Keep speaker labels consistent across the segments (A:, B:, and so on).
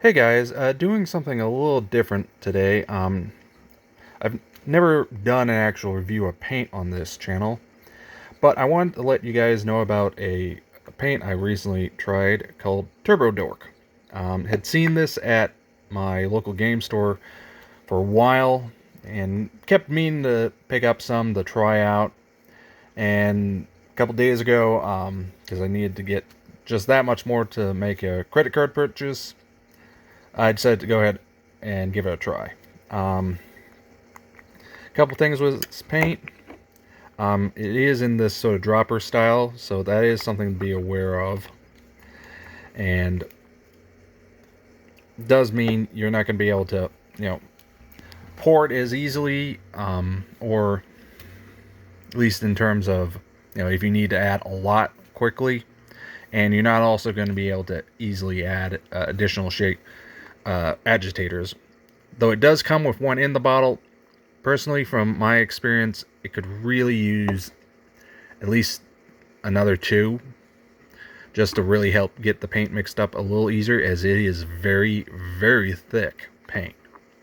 A: Hey guys, doing something a little different today. I've never done an actual review of paint on this channel, but I wanted to let you guys know about a paint I recently tried called Turbodork. Had seen this at my local game store for a while and kept meaning to pick up some to try out. And a couple days ago, because I needed to get just that much more to make a credit card purchase, I decided to go ahead and give it a try. Couple things with this paint. It is in this sort of dropper style, so that is something to be aware of. And does mean you're not going to be able to, pour it as easily, or at least in terms of, if you need to add a lot quickly. And you're not also going to be able to easily add additional shade agitators. Though it does come with one in the bottle, personally, from my experience, it could really use at least another two just to really help get the paint mixed up a little easier, as it is very, very thick paint,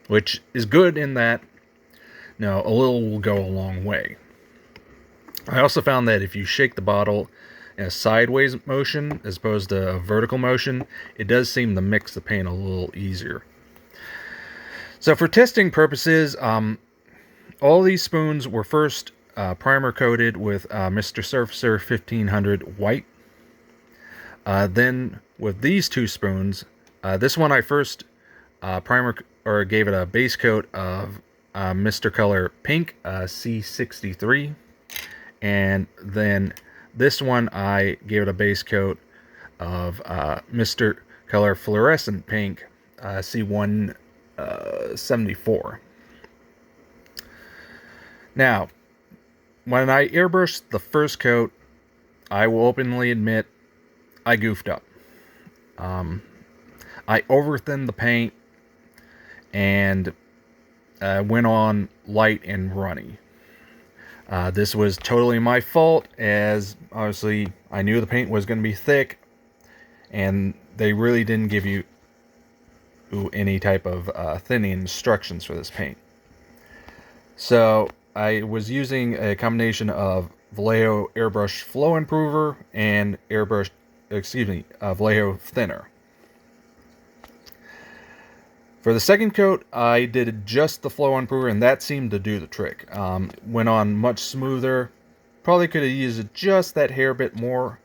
A: which is good in that, a little will go a long way. I also found that if you shake the bottle in a sideways motion as opposed to a vertical motion, it does seem to mix the paint a little easier. So for testing purposes, all these spoons were first primer coated with Mr. Surfacer 1500 white. Then with these two spoons, this one I first gave it a base coat of Mr. Color Pink C63, and then this one I gave it a base coat of Mr. Color Florescent Pink C174. Now, when I airbrushed the first coat, I will openly admit I goofed up. I overthinned the paint and went on light and runny. This was totally my fault, as obviously I knew the paint was going to be thick, and they really didn't give you any type of thinning instructions for this paint. So I was using a combination of Vallejo Airbrush Flow Improver and Vallejo Thinner. For the second coat, I did just the Flow Improver, and that seemed to do the trick. Went on much smoother. Probably could have used just that hair bit more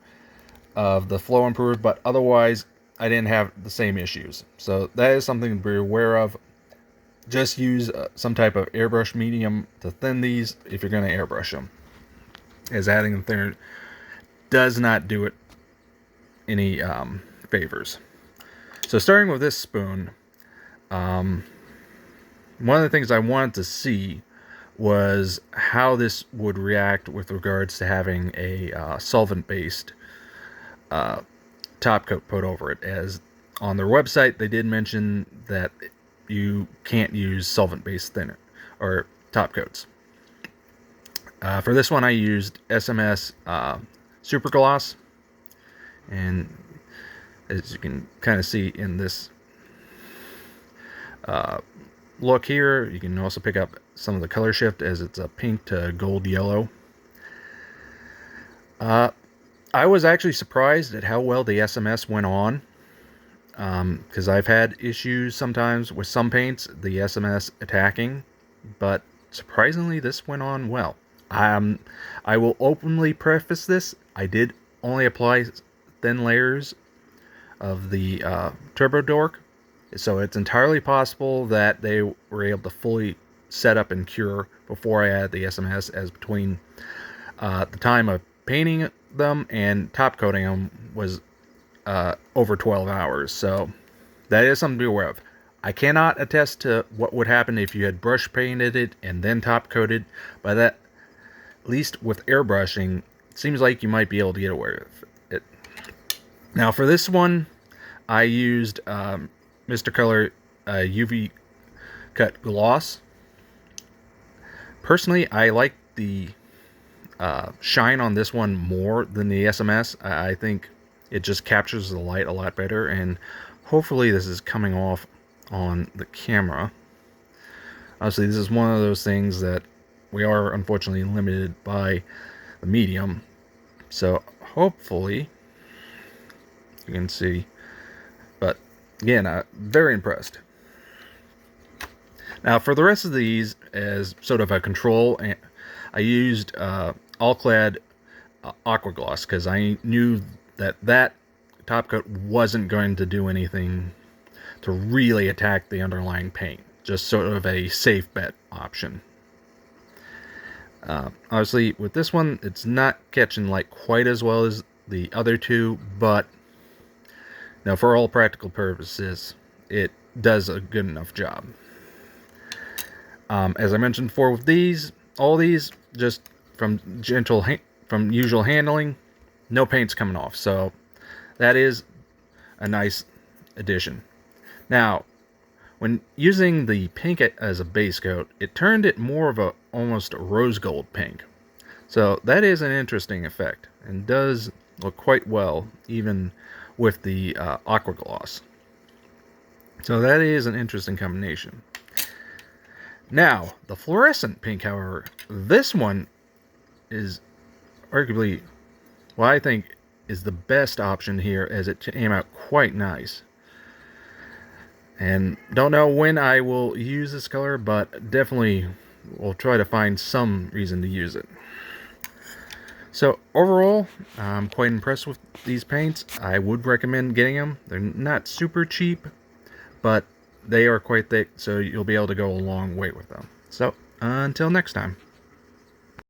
A: of the Flow Improver, but otherwise, I didn't have the same issues. So that is something to be aware of. Just use some type of airbrush medium to thin these if you're going to airbrush them, as adding them thinner does not do it any favors. So starting with this spoon, one of the things I wanted to see was how this would react with regards to having a solvent-based top coat put over it, as on their website they did mention that you can't use solvent-based thinner or top coats. For this one I used SMS Super Gloss, and as you can kind of see in this look here, you can also pick up some of the color shift, as it's a pink to gold yellow. I was actually surprised at how well the SMS went on, because I've had issues sometimes with some paints, the SMS attacking, but surprisingly this went on well. I will openly preface this, I did only apply thin layers of the Turbodork, so it's entirely possible that they were able to fully set up and cure before I added the SMS, as between the time of painting them and top coating them was over 12 hours. So that is something to be aware of. I cannot attest to what would happen if you had brush painted it and then top coated, but that, at least with airbrushing, it seems like you might be able to get away with it. Now for this one, I used Mr. Color UV Cut Gloss. Personally, I like the shine on this one more than the SMS. I think it just captures the light a lot better, and Hopefully this is coming off on the camera. Obviously, this is one of those things that we are unfortunately limited by the medium. So hopefully you can see. But again, very impressed. Now for the rest of these, as sort of a control, I used Alclad Aqua Gloss because I knew that top coat wasn't going to do anything to really attack the underlying paint. Just sort of a safe bet option. Obviously, with this one, it's not catching light quite as well as the other two, but now for all practical purposes, it does a good enough job. As I mentioned before, with these, all these, just from usual handling, no paint's coming off, so that is a nice addition. Now, when using the pink as a base coat, it turned it more of a almost rose gold pink. So that is an interesting effect and does look quite well even with the aqua gloss. So that is an interesting combination. Now, the fluorescent pink, however, this one is arguably what I think is the best option here, as it came out quite nice. And don't know when I will use this color, but definitely will try to find some reason to use it. So overall, I'm quite impressed with these paints. I would recommend getting them. They're not super cheap, but they are quite thick, so you'll be able to go a long way with them. So until next time.